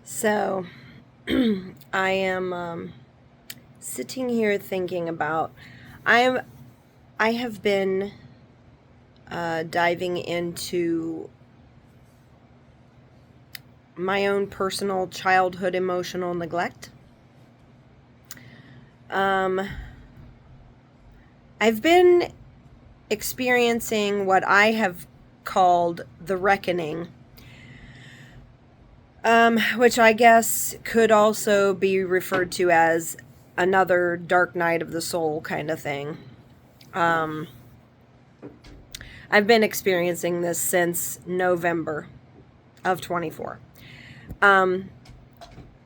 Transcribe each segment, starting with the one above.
So, I am sitting here thinking about. I am. I have been diving into my own personal childhood emotional neglect. I've been experiencing what I have called the reckoning, which I guess could also be referred to as another dark night of the soul kind of thing. I've been experiencing this since November of 24. Um,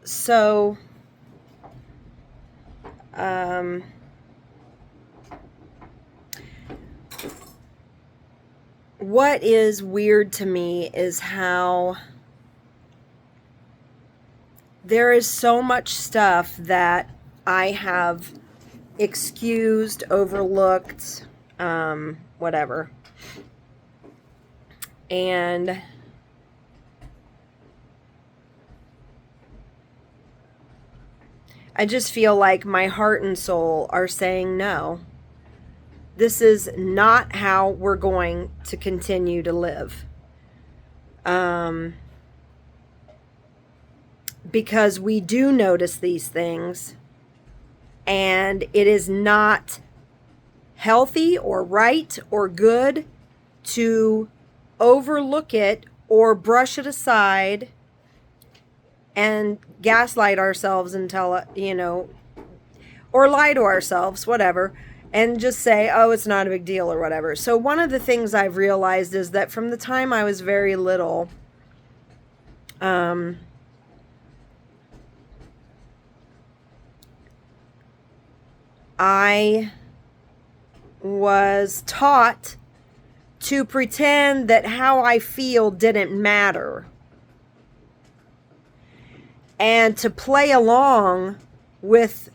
so, um, what is weird to me is how there is so much stuff that I have excused, overlooked, whatever. And I just feel like my heart and soul are saying no. This is not how we're going to continue to live. Because we do notice these things, and it is not healthy or right or good to overlook it or brush it aside and gaslight ourselves and tell it, or lie to ourselves, whatever, and just say, oh, it's not a big deal or whatever. So one of the things I've realized is that from the time I was very little, I was taught to pretend that how I feel didn't matter, and to play along with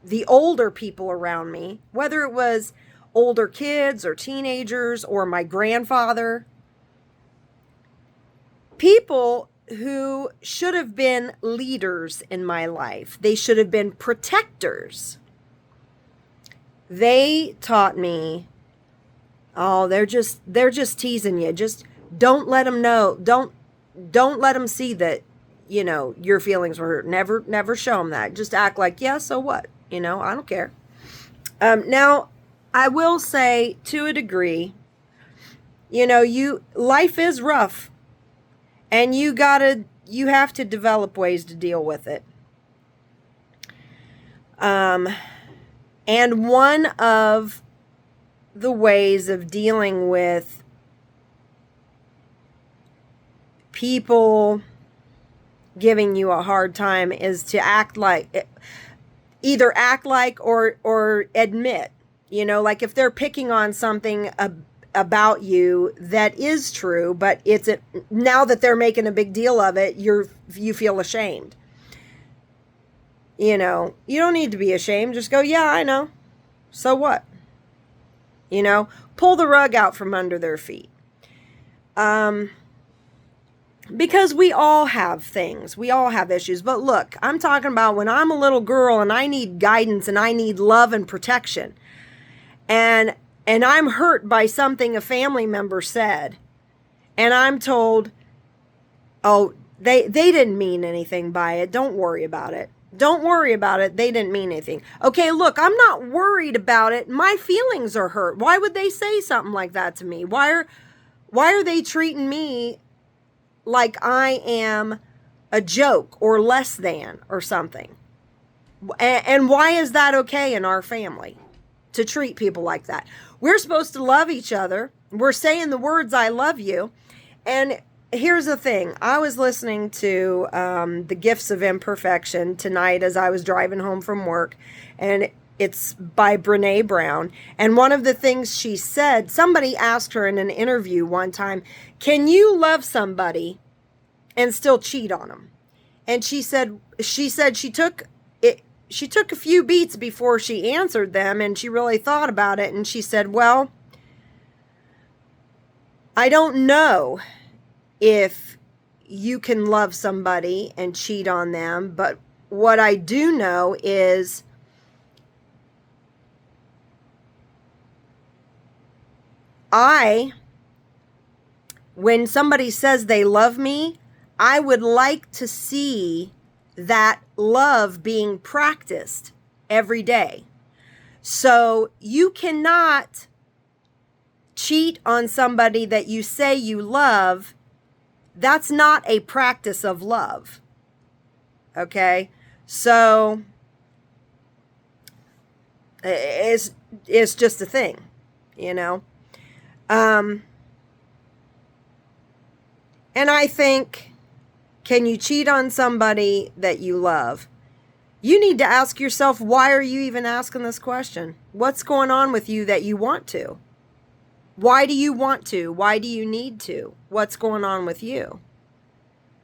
the older people around me, whether it was older kids or teenagers or my grandfather, people who should have been leaders in my life. They should have been protectors. They taught me, oh, they're just teasing you. Just don't let them know. Don't let them see that, your feelings were hurt. Never show them that. Just act like, yeah, so what? I don't care. Now, I will say, to a degree, life is rough, and you have to develop ways to deal with it. And one of the ways of dealing with people giving you a hard time is to either act like or admit, like if they're picking on something about you that is true, but now that they're making a big deal of it, you feel ashamed. You don't need to be ashamed. Just go, yeah, I know. So what? Pull the rug out from under their feet. Because we all have things. We all have issues. But look, I'm talking about when I'm a little girl and I need guidance and I need love and protection. And I'm hurt by something a family member said. And I'm told, oh, they didn't mean anything by it. Don't worry about it. Don't worry about it. They didn't mean anything. Okay, look, I'm not worried about it. My feelings are hurt. Why would they say something like that to me? Why are they treating me like I am a joke or less than or something? And why is that okay in our family to treat people like that? We're supposed to love each other. We're saying the words, I love you. And here's the thing. I was listening to The Gifts of Imperfection tonight as I was driving home from work, and it's by Brene Brown. And one of the things she said, somebody asked her in an interview one time, can you love somebody and still cheat on them? And she said she took a few beats before she answered them, and she really thought about it. And she said, well, I don't know if you can love somebody and cheat on them, but what I do know is when somebody says they love me, I would like to see that love being practiced every day. So you cannot cheat on somebody that you say you love. That's not a practice of love. Okay? So it's just a thing, you know? And I think, can you cheat on somebody that you love? You need to ask yourself, why are you even asking this question? What's going on with you that you want to? Why do you want to? Why do you need to? What's going on with you?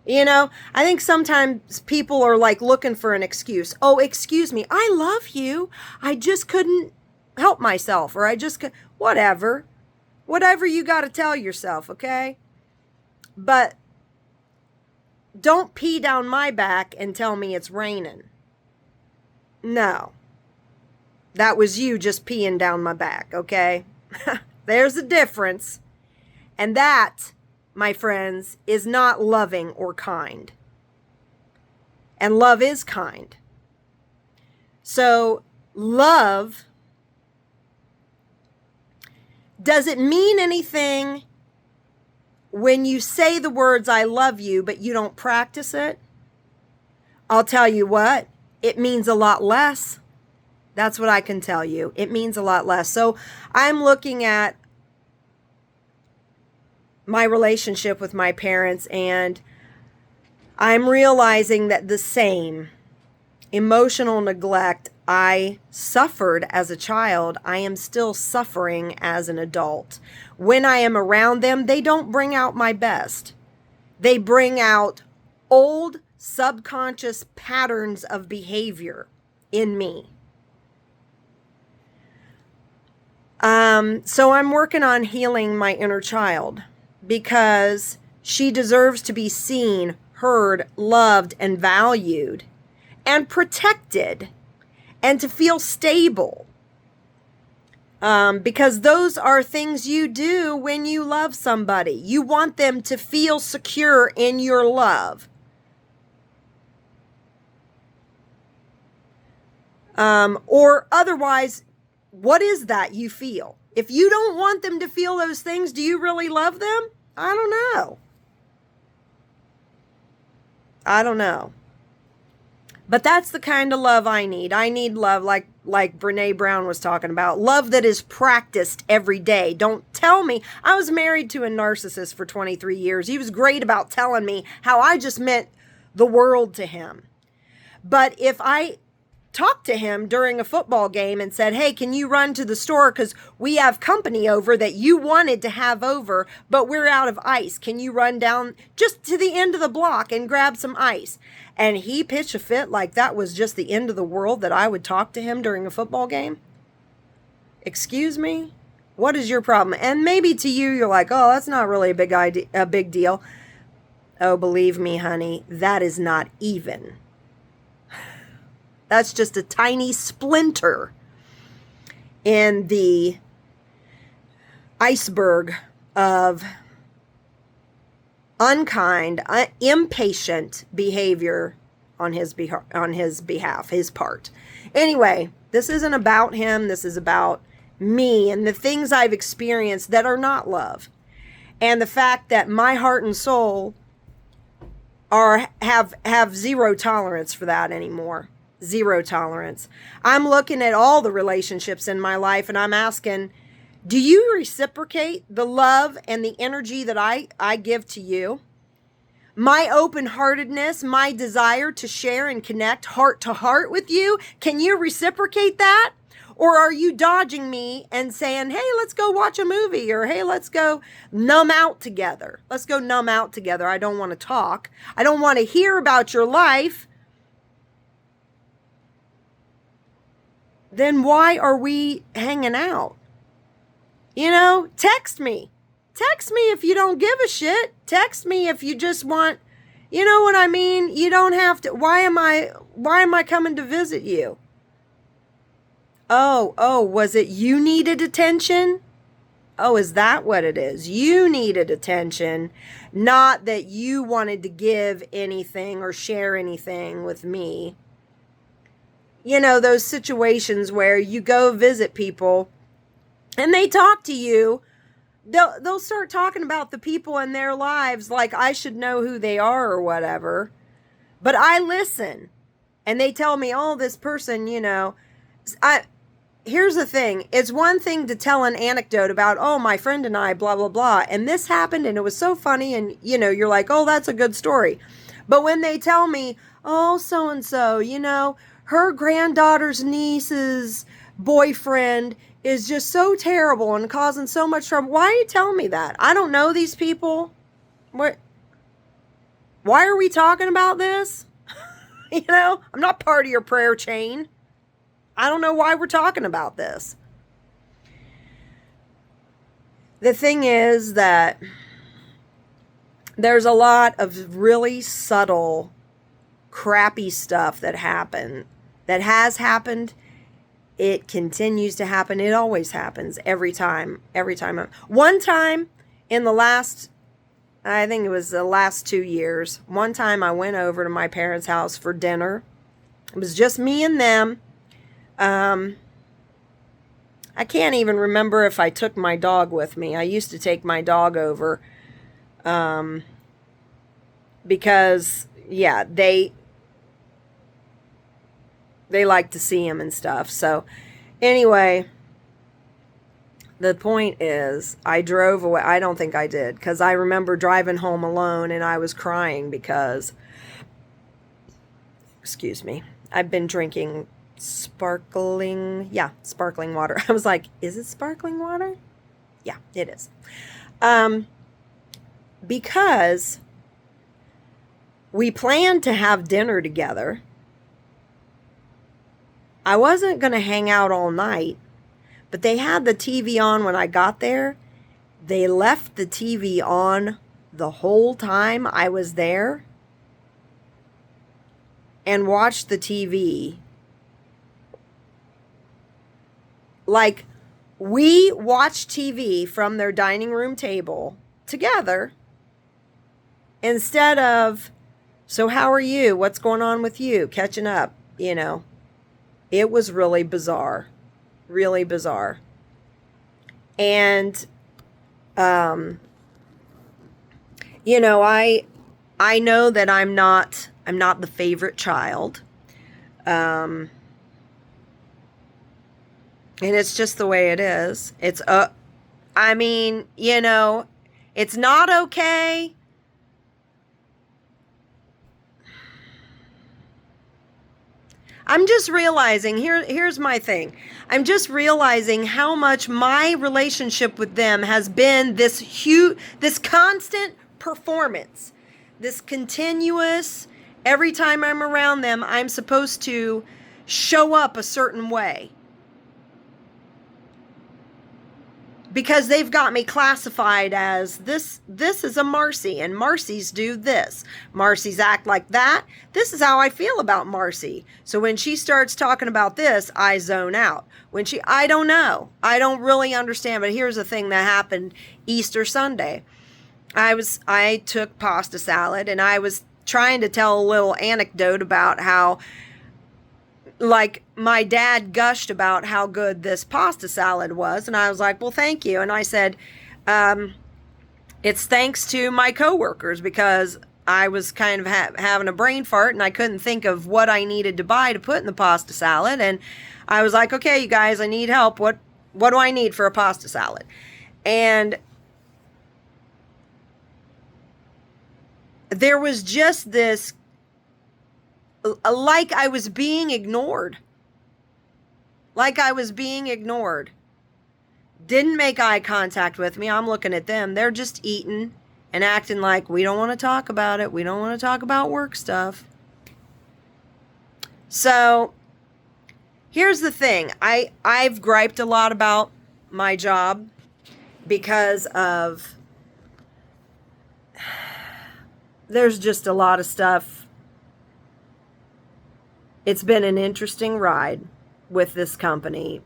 You know, I think sometimes people are like looking for an excuse. Oh, excuse me, I love you. I just couldn't help myself, or I just could, whatever. Whatever you got to tell yourself, okay? But don't pee down my back and tell me it's raining. No. That was you just peeing down my back, okay? There's a difference. And that, my friends, is not loving or kind. And love is kind. So, love, does it mean anything when you say the words, I love you, but you don't practice it? I'll tell you what, it means a lot less. That's what I can tell you. It means a lot less. So I'm looking at my relationship with my parents, and I'm realizing that the same emotional neglect I suffered as a child, I am still suffering as an adult. When I am around them, they don't bring out my best. They bring out old subconscious patterns of behavior in me. So I'm working on healing my inner child, because she deserves to be seen, heard, loved, and valued, and protected, and to feel stable. Because those are things you do when you love somebody. You want them to feel secure in your love. Or otherwise, what is that you feel? If you don't want them to feel those things, do you really love them? I don't know. I don't know. But that's the kind of love I need. I need love like Brene Brown was talking about. Love that is practiced every day. Don't tell me. I was married to a narcissist for 23 years. He was great about telling me how I just meant the world to him. But if I talked to him during a football game and said, hey, can you run to the store because we have company over that you wanted to have over, but we're out of ice. Can you run down just to the end of the block and grab some ice? And he pitched a fit like that was just the end of the world, that I would talk to him during a football game. Excuse me? What is your problem? And maybe to you, you're like, oh, that's not really a big deal. Oh, believe me, honey, that is not even. That's just a tiny splinter in the iceberg of unkind, impatient behavior on his behalf, his part. Anyway, this isn't about him. This is about me and the things I've experienced that are not love. And the fact that my heart and soul have zero tolerance for that anymore. Zero tolerance. I'm looking at all the relationships in my life and I'm asking, do you reciprocate the love and the energy that I give to you? My open-heartedness, my desire to share and connect heart to heart with you, can you reciprocate that? Or are you dodging me and saying, hey, let's go watch a movie, or hey, let's go numb out together. Let's go numb out together. I don't want to talk. I don't want to hear about your life. Then why are we hanging out? You know, text me. Text me if you don't give a shit. Text me if you just want You know what I mean? You don't have to. Why am I coming to visit you? Oh, was it you needed attention? Oh, is that what it is? You needed attention, not that you wanted to give anything or share anything with me. You know, those situations where you go visit people and they talk to you, they'll start talking about the people in their lives like I should know who they are or whatever. But I listen and they tell me, oh, this person, you know, here's the thing. It's one thing to tell an anecdote about, oh, my friend and I, blah, blah, blah. And this happened and it was so funny. And, you know, you're like, oh, that's a good story. But when they tell me, oh, so-and-so, you know, her granddaughter's niece's boyfriend is just so terrible and causing so much trouble. Why are you telling me that? I don't know these people. What? Why are we talking about this? You know, I'm not part of your prayer chain. I don't know why we're talking about this. The thing is that there's a lot of really subtle, crappy stuff that has happened. It continues to happen. It always happens every time. One time in the last, I think it was the last 2 years, one time I went over to my parents' house for dinner. It was just me and them. I can't even remember if I took my dog with me. I used to take my dog over because, yeah, they like to see him and stuff. So anyway, the point is I drove away. I don't think I did, because I remember driving home alone and I was crying because, excuse me, I've been drinking sparkling water. I was like, is it sparkling water? Yeah, it is. Because we planned to have dinner together. I wasn't going to hang out all night, but they had the TV on when I got there. They left the TV on the whole time I was there and watched the TV. Like, we watched TV from their dining room table together instead of, so how are you? What's going on with you? Catching up, you know. It was really bizarre. Really bizarre. And, you know, I know that I'm not the favorite child. And it's just the way it is. It's, I mean, you know, it's not okay. I'm just realizing, here's my thing. I'm just realizing how much my relationship with them has been this constant performance, this continuous, every time I'm around them, I'm supposed to show up a certain way. Because they've got me classified as this is a Marcy, and Marcy's do this. Marcy's act like that. This is how I feel about Marcy. So when she starts talking about this, I zone out. I don't know. I don't really understand. But here's the thing that happened Easter Sunday. I took pasta salad, and I was trying to tell a little anecdote about how, like, my dad gushed about how good this pasta salad was. And I was like, well, thank you. And I said, it's thanks to my coworkers, because I was kind of having a brain fart and I couldn't think of what I needed to buy to put in the pasta salad. And I was like, okay, you guys, I need help. What do I need for a pasta salad? And there was just this, like I was being ignored. Didn't make eye contact with me. I'm looking at them. They're just eating and acting like we don't want to talk about it. We don't want to talk about work stuff. So here's the thing. I've griped a lot about my job because of there's just a lot of stuff. It's been an interesting ride with this company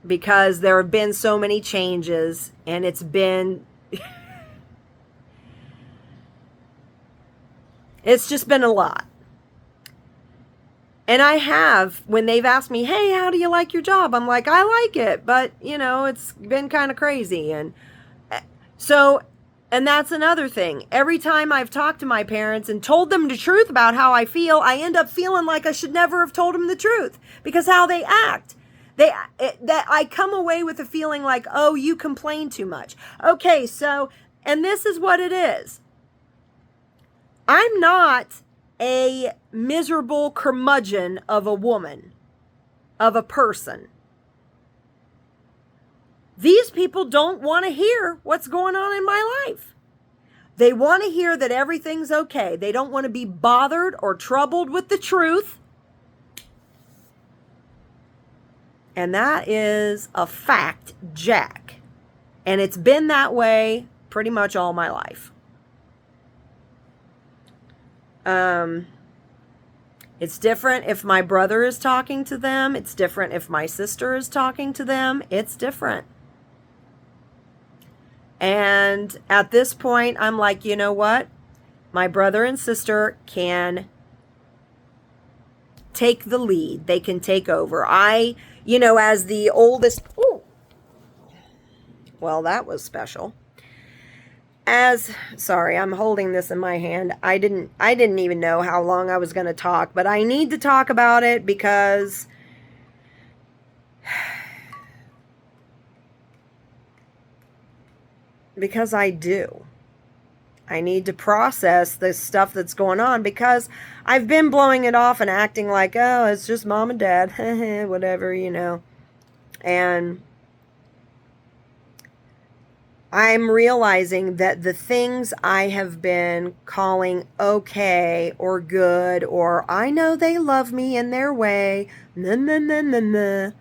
because there have been so many changes, and it's been it's just been a lot. And I have, when they've asked me, hey, how do you like your job? I'm like, I like it, but, it's been kind of crazy. And so, and that's another thing. Every time I've talked to my parents and told them the truth about how I feel, I end up feeling like I should never have told them the truth because how they act. That I come away with a feeling like, oh, you complain too much. Okay, so, and this is what it is. I'm not a miserable curmudgeon of a woman, of a person. These people don't want to hear what's going on in my life. They want to hear that everything's okay. They don't want to be bothered or troubled with the truth. And that is a fact, Jack. And it's been that way pretty much all my life. It's different if my brother is talking to them. It's different if my sister is talking to them. It's different. And at this point, I'm like, you know what? My brother and sister can take the lead. They can take over. As the oldest, well, that was special. Sorry, I'm holding this in my hand. I didn't even know how long I was going to talk, but I need to talk about it because I do. I need to process this stuff that's going on because I've been blowing it off and acting like, oh, it's just mom and dad, whatever, And I'm realizing that the things I have been calling okay or good or I know they love me in their way, you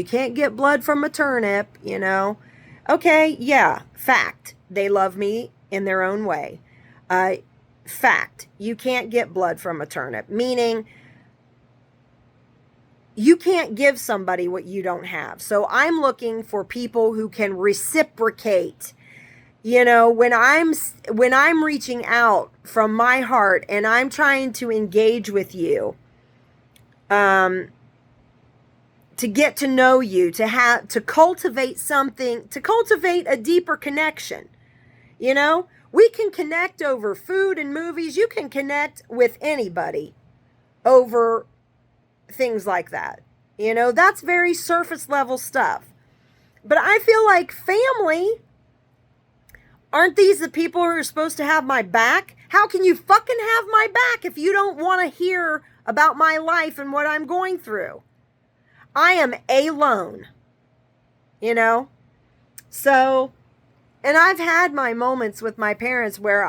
can't get blood from a turnip, Okay, yeah, fact. They love me in their own way. Fact. You can't get blood from a turnip, meaning you can't give somebody what you don't have. So I'm looking for people who can reciprocate. When I'm reaching out from my heart and I'm trying to engage with you, to get to know you, to cultivate something, to cultivate a deeper connection. We can connect over food and movies. You can connect with anybody over things like that. That's very surface level stuff. But I feel like family, aren't these the people who are supposed to have my back? How can you fucking have my back if you don't want to hear about my life and what I'm going through? I am alone, So, and I've had my moments with my parents where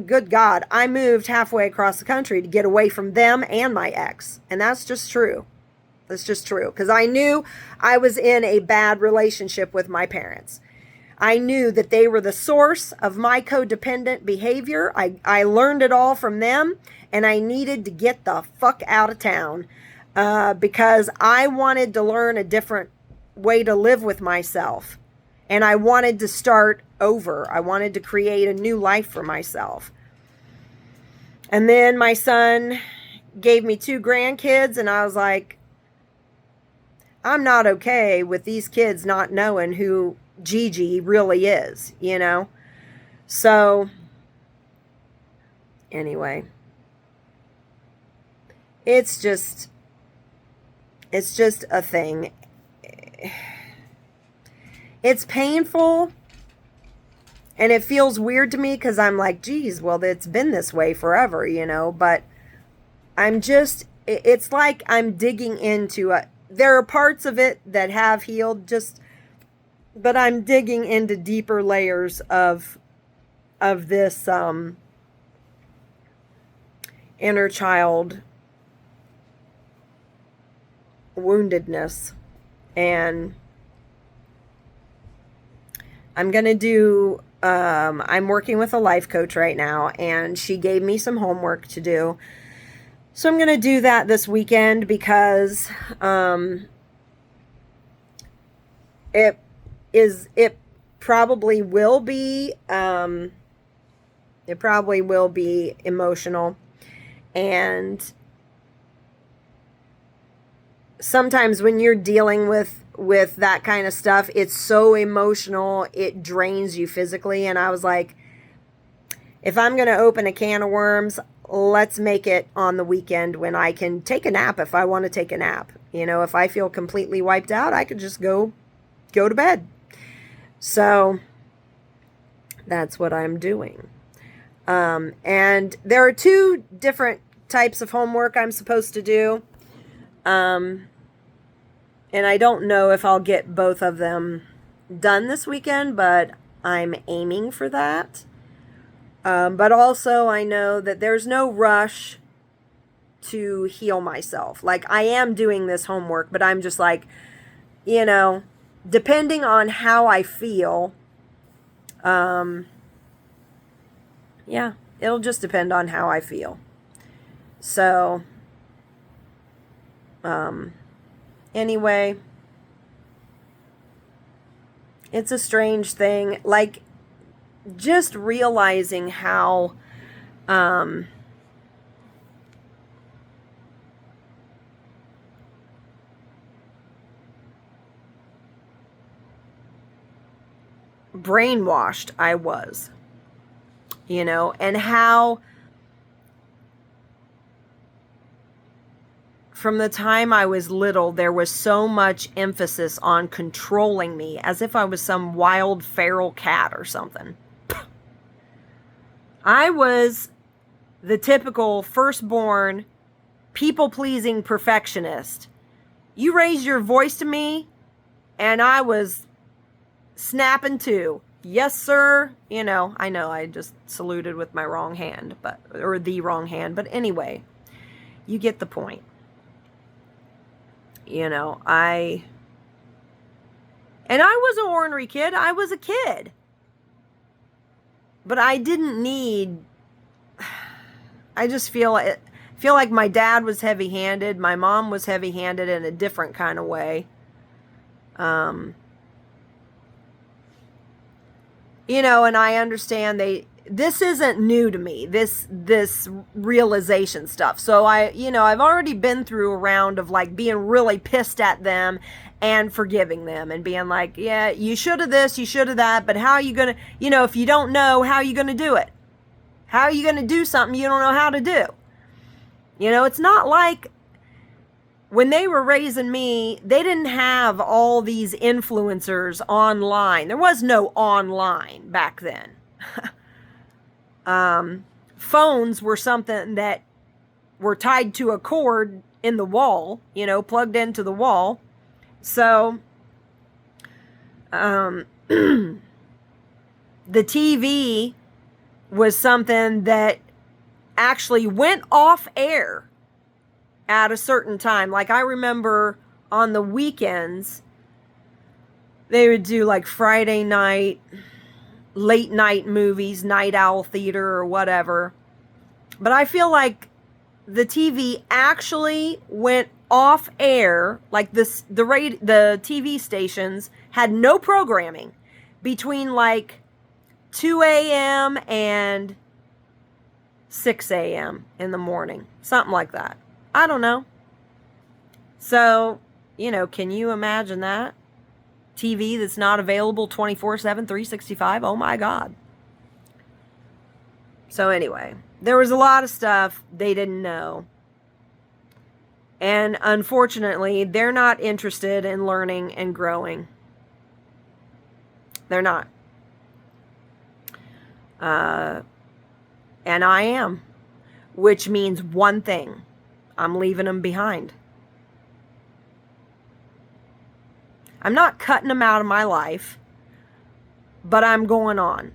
good God, I moved halfway across the country to get away from them and my ex. And that's just true. That's just true. Because I knew I was in a bad relationship with my parents. I knew that they were the source of my codependent behavior. I learned it all from them. And I needed to get the fuck out of town. Because I wanted to learn a different way to live with myself. And I wanted to start over. I wanted to create a new life for myself. And then my son gave me 2 grandkids, and I was like, I'm not okay with these kids not knowing who Gigi really is, So, anyway, it's just a thing. It's painful and it feels weird to me because I'm like, geez, well, it's been this way forever, but it's like I'm digging into there are parts of it that have healed but I'm digging into deeper layers of this, inner child woundedness. And I'm going to do I'm working with a life coach right now, and she gave me some homework to do. So I'm going to do that this weekend because it probably will be emotional, and sometimes when you're dealing with that kind of stuff, it's so emotional, it drains you physically. And I was like, if I'm going to open a can of worms, let's make it on the weekend when I can take a nap if I want to take a nap. You know, if I feel completely wiped out, I could just go to bed. So that's what I'm doing. And there are 2 different types of homework I'm supposed to do. And I don't know if I'll get both of them done this weekend, but I'm aiming for that. But also I know that there's no rush to heal myself. Like, I am doing this homework, but I'm just like, you know, depending on how I feel, yeah, it'll just depend on how I feel. So, anyway, it's a strange thing. Like, just realizing how, brainwashed I was, you know, and how from the time I was little, there was so much emphasis on controlling me as if I was some wild feral cat or something. I was the typical firstborn, people-pleasing perfectionist. You raised your voice to me, and I was snapping too. Yes, sir. You know I just saluted with my wrong hand, or the wrong hand. But anyway, you get the point. You know, and I was an ornery kid. I was a kid. But I didn't need, I just feel like my dad was heavy-handed. My mom was heavy-handed in a different kind of way. You know, and I understand this isn't new to me, this realization stuff. So I've already been through a round of like being really pissed at them and forgiving them and being like, yeah, you should have this, you should have that, but how are you going to, if you don't know, how are you going to do it? How are you going to do something you don't know how to do? It's not like when they were raising me, they didn't have all these influencers online. There was no online back then. Phones were something that were tied to a cord in the wall, plugged into the wall. So, the TV was something that actually went off air at a certain time. Like, I remember on the weekends, they would do like Friday night, late night movies, night owl theater or whatever. But I feel like the TV actually went off air, like the TV stations had no programming between like 2 a.m. and 6 a.m. in the morning. Something like that. I don't know. So, can you imagine that? TV that's not available 24/7, 365. Oh my God. So anyway, there was a lot of stuff they didn't know. And unfortunately, they're not interested in learning and growing. They're not. And I am. Which means one thing. I'm leaving them behind. I'm not cutting them out of my life, but I'm going on.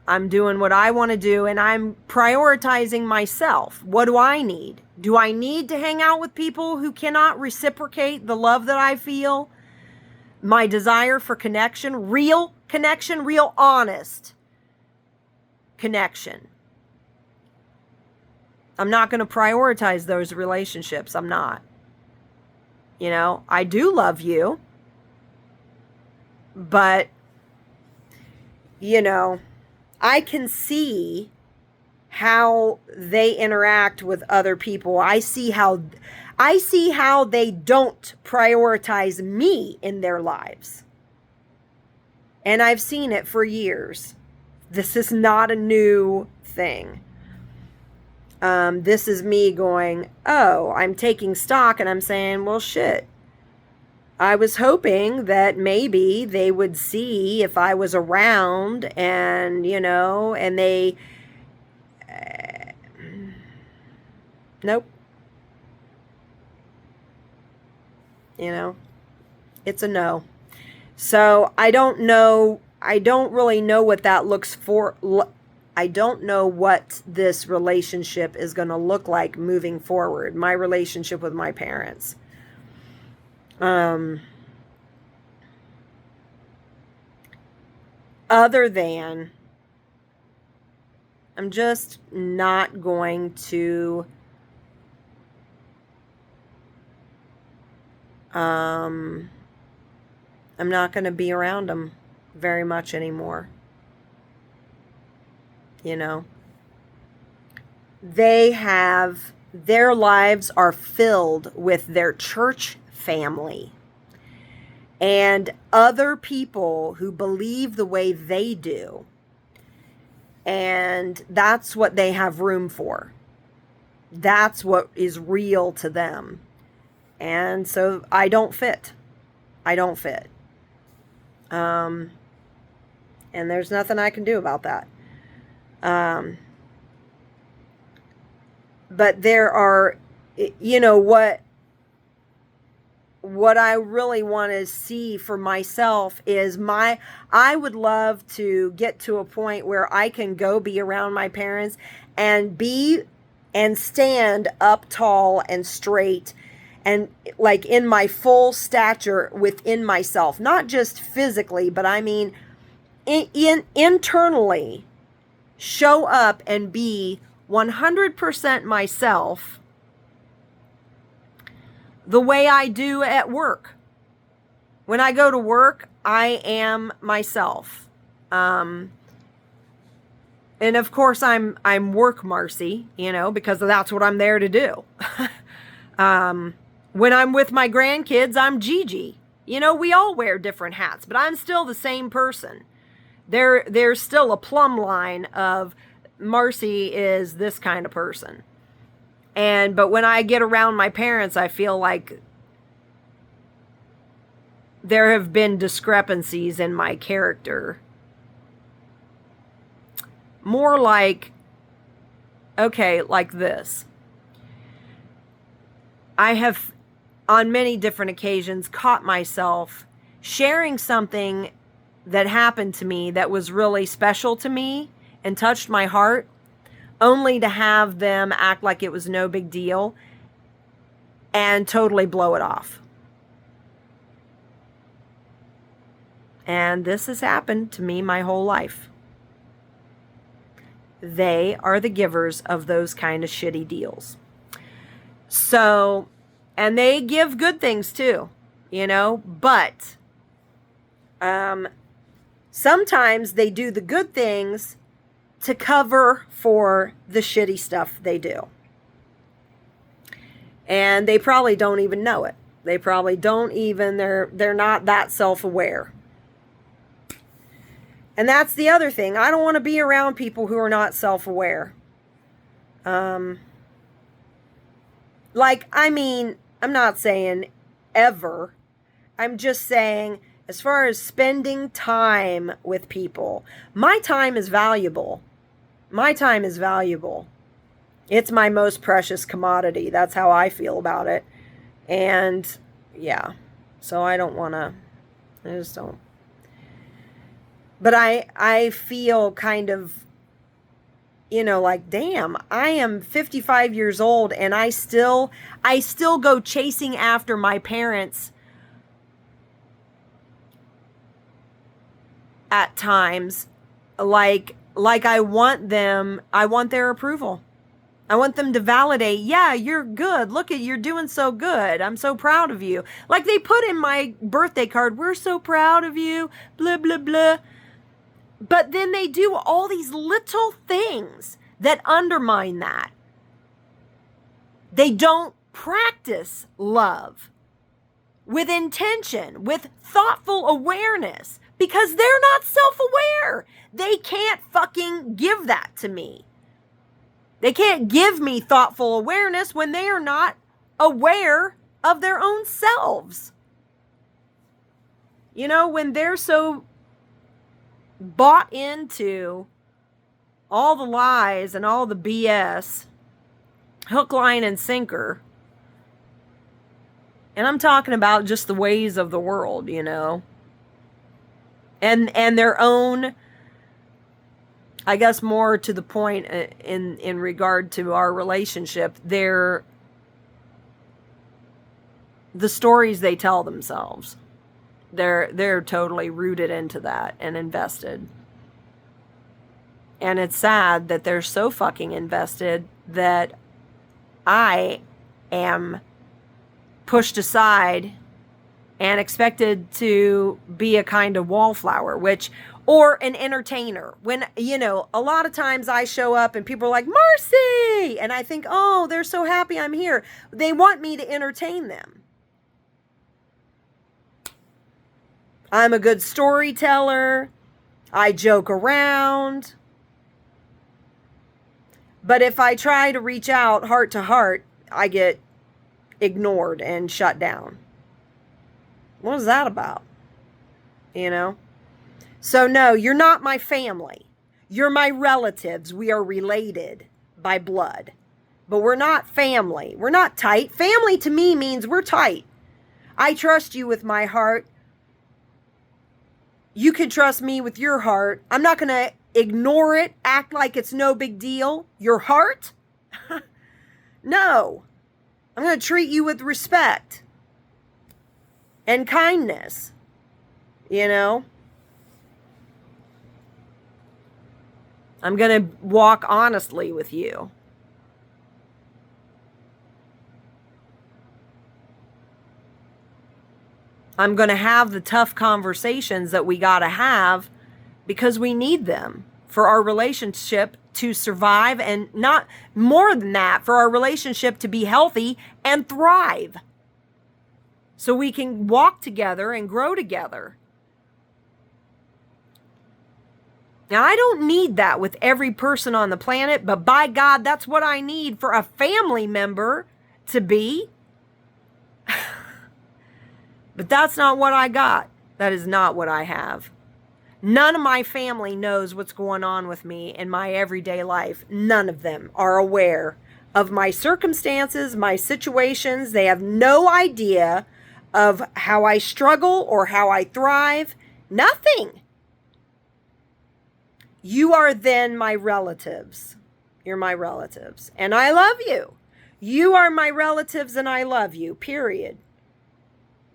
I'm doing what I want to do, and I'm prioritizing myself. What do I need? Do I need to hang out with people who cannot reciprocate the love that I feel? My desire for connection, real honest connection. I'm not going to prioritize those relationships. I'm not. You know, I do love you, but, you know, I can see how they interact with other people. I see how they don't prioritize me in their lives. And I've seen it for years. This is not a new thing. This is me going, oh, I'm taking stock and I'm saying, well, shit. I was hoping that maybe they would see if I was around and, you know, and they, nope. You know, it's a no. So I don't know. I don't really know what that looks for. I don't know what this relationship is going to look like moving forward. My relationship with my parents. Other than, I'm just not going to I'm not going to be around them very much anymore. You know, their lives are filled with their church family and other people who believe the way they do. And that's what they have room for. That's what is real to them. And so I don't fit. I don't fit. And there's nothing I can do about that. But there are, you know, what I really want to see for myself is I would love to get to a point where I can go be around my parents and stand up tall and straight and like in my full stature within myself, not just physically, but I mean internally show up and be 100% myself the way I do at work. When I go to work, I am myself. And of course I'm work Marcy, you know, because that's what I'm there to do. When I'm with my grandkids, I'm Gigi. You know, we all wear different hats, but I'm still the same person. There's still a plumb line of Marcy is this kind of person. But when I get around my parents, I feel like there have been discrepancies in my character. More like, okay, like this. I have, on many different occasions, caught myself sharing something that happened to me that was really special to me and touched my heart, only to have them act like it was no big deal and totally blow it off. And this has happened to me my whole life. They are the givers of those kind of shitty deals. So, and they give good things too, you know, but sometimes they do the good things to cover for the shitty stuff they do. And they probably don't even know it. They probably don't even, they're not that self-aware. And that's the other thing. I don't want to be around people who are not self-aware. Like, I mean, I'm not saying ever. I'm just saying, as far as spending time with people, my time is valuable. My time is valuable. It's my most precious commodity. That's how I feel about it. And yeah, so I don't want to, I just don't. But I feel kind of, you know, like, damn, I am 55 years old and I still go chasing after my parents at times, like like I want their approval. I want them to validate, yeah, you're good. Look you're doing so good. I'm so proud of you. Like they put in my birthday card, we're so proud of you, blah, blah, blah. But then they do all these little things that undermine that. They don't practice love with intention, with thoughtful awareness, because they're not self-aware. They can't fucking give that to me. They can't give me thoughtful awareness when they are not aware of their own selves. You know, when they're so bought into all the lies and all the BS, hook, line, and sinker. And I'm talking about just the ways of the world, you know. And their own, I guess more to the point in regard to our relationship, the stories they tell themselves. They're totally rooted into that and invested. And it's sad that they're so fucking invested that I am pushed aside and expected to be a kind of wallflower, or an entertainer. When, you know, a lot of times I show up and people are like, Marcy! And I think, oh, they're so happy I'm here. They want me to entertain them. I'm a good storyteller. I joke around. But if I try to reach out heart to heart, I get ignored and shut down. What is that about? You know? So no, you're not my family. You're my relatives. We are related by blood. But we're not family. We're not tight. Family to me means we're tight. I trust you with my heart. You can trust me with your heart. I'm not going to ignore it, act like it's no big deal. Your heart? No. I'm going to treat you with respect and kindness, you know? I'm going to walk honestly with you. I'm going to have the tough conversations that we got to have because we need them for our relationship to survive, and not more than that, for our relationship to be healthy and thrive. So we can walk together and grow together. Now, I don't need that with every person on the planet, but by God, that's what I need for a family member to be. But that's not what I got. That is not what I have. None of my family knows what's going on with me in my everyday life. None of them are aware of my circumstances, my situations. They have no idea of how I struggle or how I thrive. Nothing. You are then my relatives. You're my relatives. And I love you. You are my relatives and I love you, period.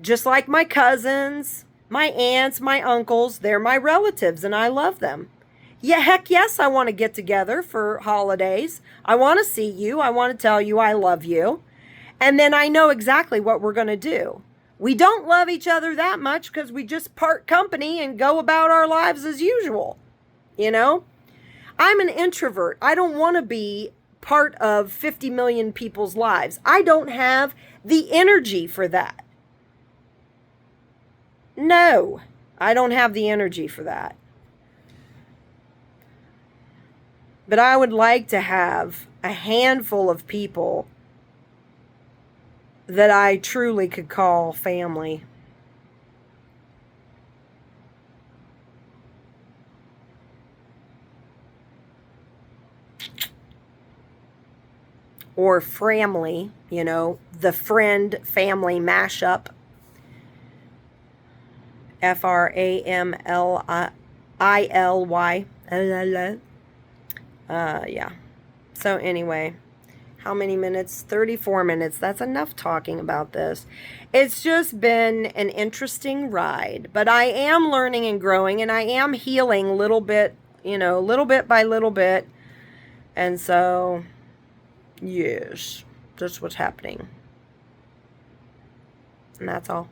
Just like my cousins, my aunts, my uncles, they're my relatives and I love them. Yeah, heck yes, I want to get together for holidays. I want to see you. I want to tell you I love you. And then I know exactly what we're going to do. We don't love each other that much because we just part company and go about our lives as usual. You know? I'm an introvert. I don't want to be part of 50 million people's lives. I don't have the energy for that. No, I don't have the energy for that. But I would like to have a handful of people that I truly could call family. Or framly, you know, the friend family mashup. F-R-A-M-L-I-L-Y. Yeah. So anyway, how many minutes? 34 minutes. That's enough talking about this. It's just been an interesting ride, but I am learning and growing, and I am healing little you know, little bit by little bit. And so, yes, that's what's happening. And that's all.